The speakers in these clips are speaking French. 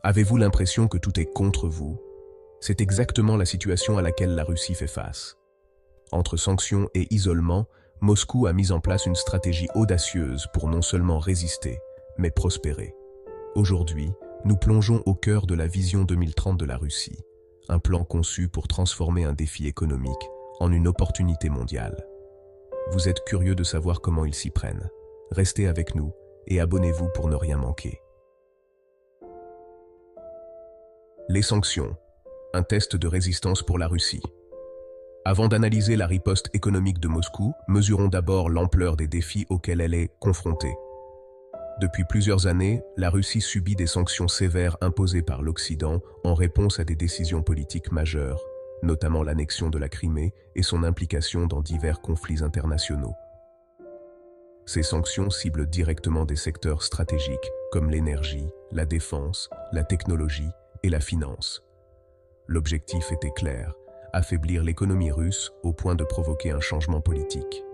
Avez-vous l'impression que tout est contre vous? C'est exactement la situation à laquelle la Russie fait face. Entre sanctions et isolement, Moscou a mis en place une stratégie audacieuse pour non seulement résister, mais prospérer. Aujourd'hui, nous plongeons au cœur de la vision 2030 de la Russie, un plan conçu pour transformer un défi économique en une opportunité mondiale. Vous êtes curieux de savoir comment ils s'y prennent. Restez avec nous et abonnez-vous pour ne rien manquer. Les sanctions, un test de résistance pour la Russie. Avant d'analyser la riposte économique de Moscou, mesurons d'abord l'ampleur des défis auxquels elle est confrontée. Depuis plusieurs années, la Russie subit des sanctions sévères imposées par l'Occident en réponse à des décisions politiques majeures, notamment l'annexion de la Crimée et son implication dans divers conflits internationaux. Ces sanctions ciblent directement des secteurs stratégiques comme l'énergie, la défense, la technologie et la finance. L'objectif était clair, affaiblir l'économie russe au point de provoquer un changement politique.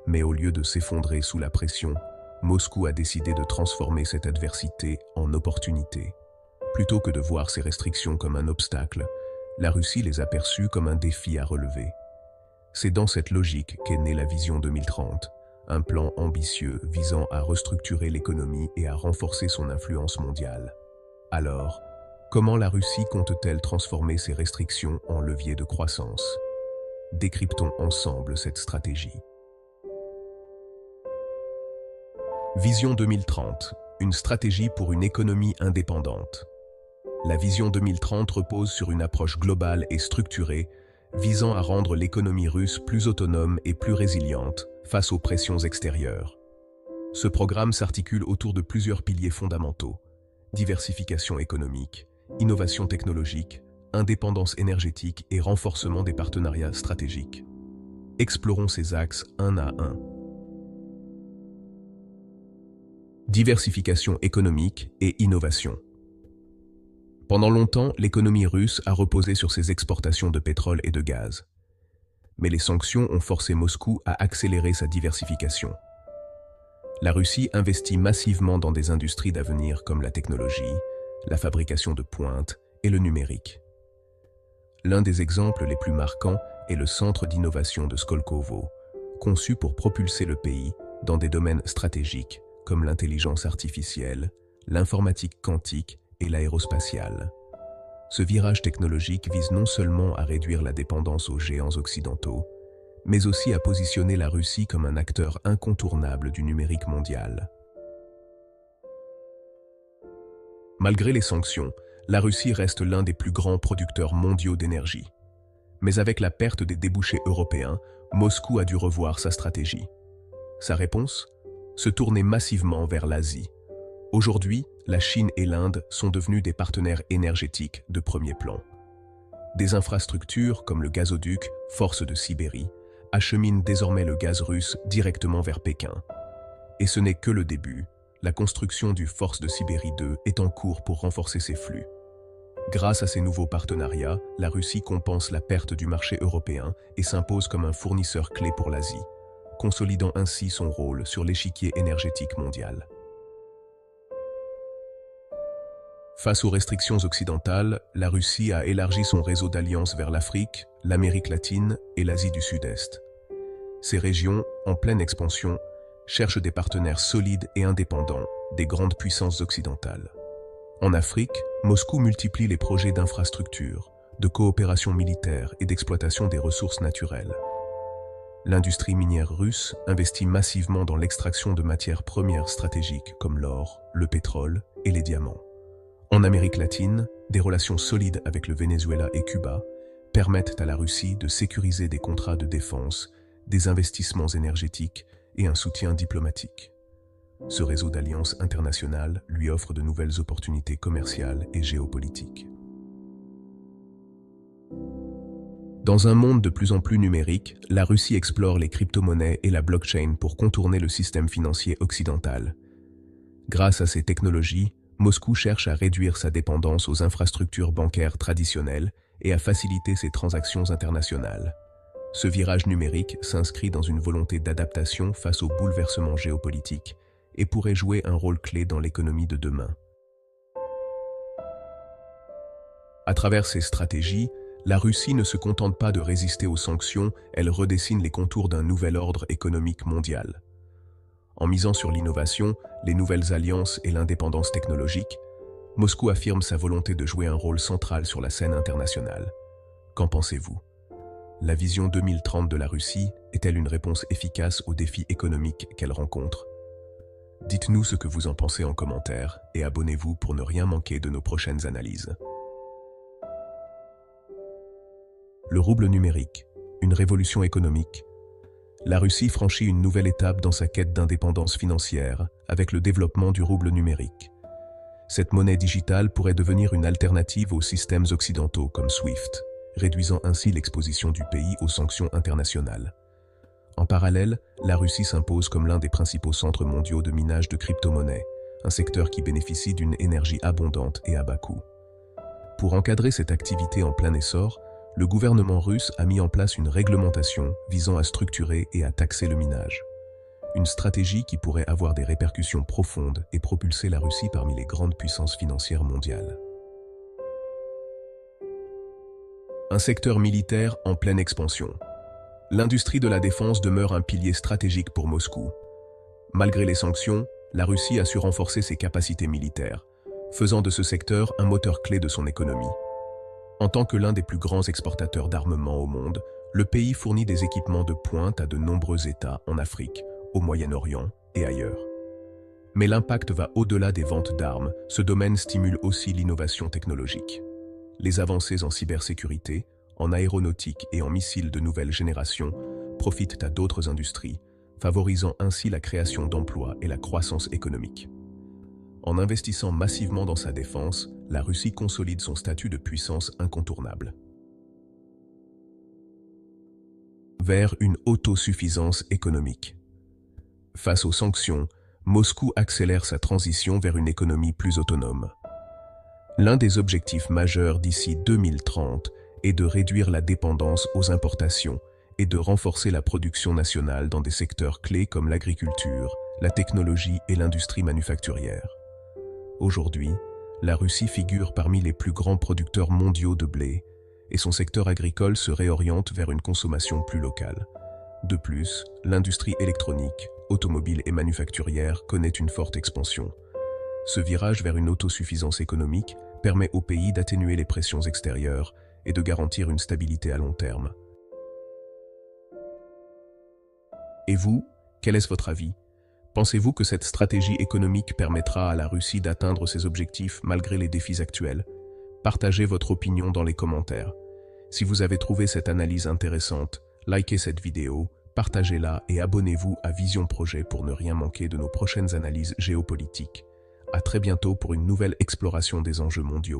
Mais au lieu de s'effondrer sous la pression, Moscou a décidé de transformer cette adversité en opportunité. Plutôt que de voir ces restrictions comme un obstacle, la Russie les a perçues comme un défi à relever. C'est dans cette logique qu'est née la Vision 2030, un plan ambitieux visant à restructurer l'économie et à renforcer son influence mondiale. Alors, comment la Russie compte-t-elle transformer ces restrictions en levier de croissance? Décryptons ensemble cette stratégie. Vision 2030, une stratégie pour une économie indépendante. La Vision 2030 repose sur une approche globale et structurée visant à rendre l'économie russe plus autonome et plus résiliente face aux pressions extérieures. Ce programme s'articule autour de plusieurs piliers fondamentaux: diversification économique, innovation technologique, indépendance énergétique et renforcement des partenariats stratégiques. Explorons ces axes un à un. Diversification économique et innovation. Pendant longtemps, l'économie russe a reposé sur ses exportations de pétrole et de gaz. Mais les sanctions ont forcé Moscou à accélérer sa diversification. La Russie investit massivement dans des industries d'avenir comme la technologie, la fabrication de pointe et le numérique. L'un des exemples les plus marquants est le centre d'innovation de Skolkovo, conçu pour propulser le pays dans des domaines stratégiques comme l'intelligence artificielle, l'informatique quantique et l'aérospatiale. Ce virage technologique vise non seulement à réduire la dépendance aux géants occidentaux, mais aussi à positionner la Russie comme un acteur incontournable du numérique mondial. Malgré les sanctions, la Russie reste l'un des plus grands producteurs mondiaux d'énergie. Mais avec la perte des débouchés européens, Moscou a dû revoir sa stratégie. Sa réponse? Se tourner massivement vers l'Asie. Aujourd'hui, la Chine et l'Inde sont devenus des partenaires énergétiques de premier plan. Des infrastructures comme le gazoduc Force de Sibérie acheminent désormais le gaz russe directement vers Pékin. Et ce n'est que le début. La construction du Force de Sibérie 2 est en cours pour renforcer ces flux. Grâce à ces nouveaux partenariats, la Russie compense la perte du marché européen et s'impose comme un fournisseur clé pour l'Asie, consolidant ainsi son rôle sur l'échiquier énergétique mondial. Face aux restrictions occidentales, la Russie a élargi son réseau d'alliances vers l'Afrique, l'Amérique latine et l'Asie du Sud-Est. Ces régions, en pleine expansion, cherchent des partenaires solides et indépendants des grandes puissances occidentales. En Afrique, Moscou multiplie les projets d'infrastructures, de coopération militaire et d'exploitation des ressources naturelles. L'industrie minière russe investit massivement dans l'extraction de matières premières stratégiques comme l'or, le pétrole et les diamants. En Amérique latine, des relations solides avec le Venezuela et Cuba permettent à la Russie de sécuriser des contrats de défense, des investissements énergétiques et un soutien diplomatique. Ce réseau d'alliances internationales lui offre de nouvelles opportunités commerciales et géopolitiques. Dans un monde de plus en plus numérique, la Russie explore les crypto-monnaies et la blockchain pour contourner le système financier occidental. Grâce à ces technologies, Moscou cherche à réduire sa dépendance aux infrastructures bancaires traditionnelles et à faciliter ses transactions internationales. Ce virage numérique s'inscrit dans une volonté d'adaptation face aux bouleversements géopolitiques et pourrait jouer un rôle clé dans l'économie de demain. À travers ces stratégies, la Russie ne se contente pas de résister aux sanctions, elle redessine les contours d'un nouvel ordre économique mondial. En misant sur l'innovation, les nouvelles alliances et l'indépendance technologique, Moscou affirme sa volonté de jouer un rôle central sur la scène internationale. Qu'en pensez-vous? La vision 2030 de la Russie est-elle une réponse efficace aux défis économiques qu'elle rencontre? Dites-nous ce que vous en pensez en commentaire et abonnez-vous pour ne rien manquer de nos prochaines analyses. Le rouble numérique, une révolution économique. La Russie franchit une nouvelle étape dans sa quête d'indépendance financière avec le développement du rouble numérique. Cette monnaie digitale pourrait devenir une alternative aux systèmes occidentaux comme SWIFT, réduisant ainsi l'exposition du pays aux sanctions internationales. En parallèle, la Russie s'impose comme l'un des principaux centres mondiaux de minage de crypto-monnaies, un secteur qui bénéficie d'une énergie abondante et à bas coût. Pour encadrer cette activité en plein essor, le gouvernement russe a mis en place une réglementation visant à structurer et à taxer le minage. Une stratégie qui pourrait avoir des répercussions profondes et propulser la Russie parmi les grandes puissances financières mondiales. Un secteur militaire en pleine expansion. L'industrie de la défense demeure un pilier stratégique pour Moscou. Malgré les sanctions, la Russie a su renforcer ses capacités militaires, faisant de ce secteur un moteur clé de son économie. En tant que l'un des plus grands exportateurs d'armement au monde, le pays fournit des équipements de pointe à de nombreux États en Afrique, au Moyen-Orient et ailleurs. Mais l'impact va au-delà des ventes d'armes, ce domaine stimule aussi l'innovation technologique. Les avancées en cybersécurité, en aéronautique et en missiles de nouvelle génération profitent à d'autres industries, favorisant ainsi la création d'emplois et la croissance économique. En investissant massivement dans sa défense, la Russie consolide son statut de puissance incontournable. Vers une autosuffisance économique. Face aux sanctions, Moscou accélère sa transition vers une économie plus autonome. L'un des objectifs majeurs d'ici 2030 est de réduire la dépendance aux importations et de renforcer la production nationale dans des secteurs clés comme l'agriculture, la technologie et l'industrie manufacturière. Aujourd'hui, la Russie figure parmi les plus grands producteurs mondiaux de blé et son secteur agricole se réoriente vers une consommation plus locale. De plus, l'industrie électronique, automobile et manufacturière connaît une forte expansion. Ce virage vers une autosuffisance économique permet au pays d'atténuer les pressions extérieures et de garantir une stabilité à long terme. Et vous, quel est votre avis? Pensez-vous que cette stratégie économique permettra à la Russie d'atteindre ses objectifs malgré les défis actuels? Partagez votre opinion dans les commentaires. Si vous avez trouvé cette analyse intéressante, likez cette vidéo, partagez-la et abonnez-vous à Vision Projet pour ne rien manquer de nos prochaines analyses géopolitiques. À très bientôt pour une nouvelle exploration des enjeux mondiaux.